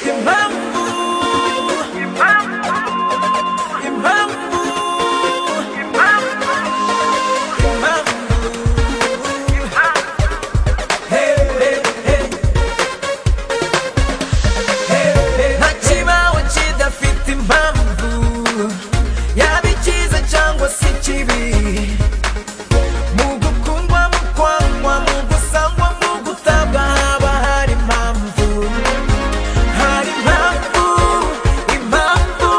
impamvu impamvu nta kibaho kidafite impamvu, yaba icyiza cyangwa se ikibi, mu gukundwa, mu kwangwa, mu gusangwa, mu gutabwa, haba hari impamvu. Hari impamvu, impamvu,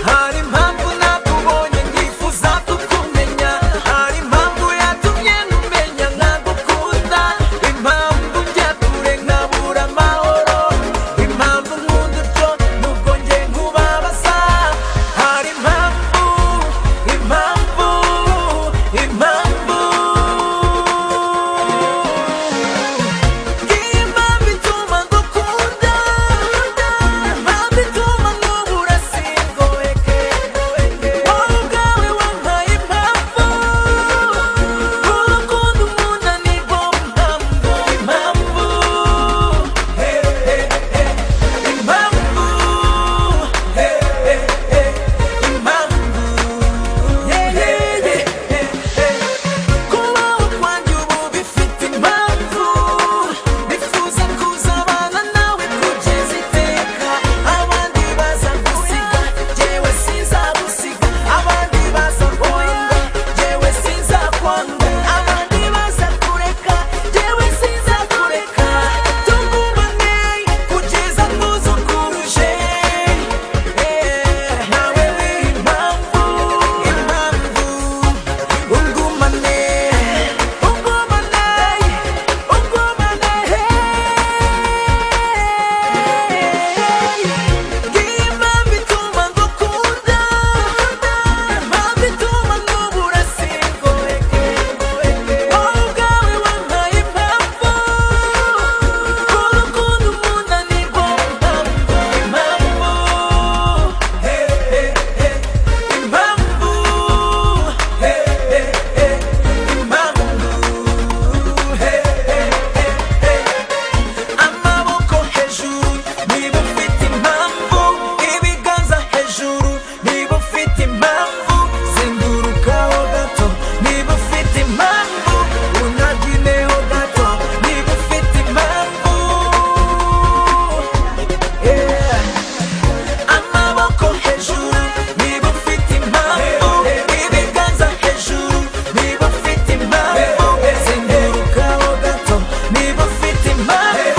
hari impamvu nakubonye nkifuza kukumenya, hari impamvu yatumye numenya nkagukunda, impamvu njya kure nkabura amahoro, impamvu nkunda utyo nubwo njye nkubabaza. Hari impamvu, impamvu, impamvu, ngiyi impamvu ituma ngukunda, impamvu ituma nkubura singoheke, wowe ubwawe wampaye impamvu, urukundo unkunda nirwo mpamvu. Impamvu, kubaho kwanjye ubu bifite impamvu, nifuza kuzabana nawe kugeza iteka, abandi baza gusiga jyewe sinzagusiga, abandi baza kwanga jyewe sinzakwanga, abandi baza kureka jyewe sinzakureka, tugumane kugeza twuzukuruje, nawe w'impamvu, impamvu, ungumane, ungumane, ungumane, ngiyi impamvu ituma ngukunda, impamvu ituma nkubura singoheke, wowe ubwawe wampaye impamvu, urukundo unkunda nirwo mpamvu. Impamvu, amaboko hejuru niba ufite impamvu, ibiganza hejuru niba ufite impamvu, zengurukaho gato niba ufite impamvu, unagineho gato niba ufite impamvu. Amaboko hejuru niba ufite impamvu, ibiganza hejuru niba ufite impamvu, zengurukaho gato niba ufite impamvu.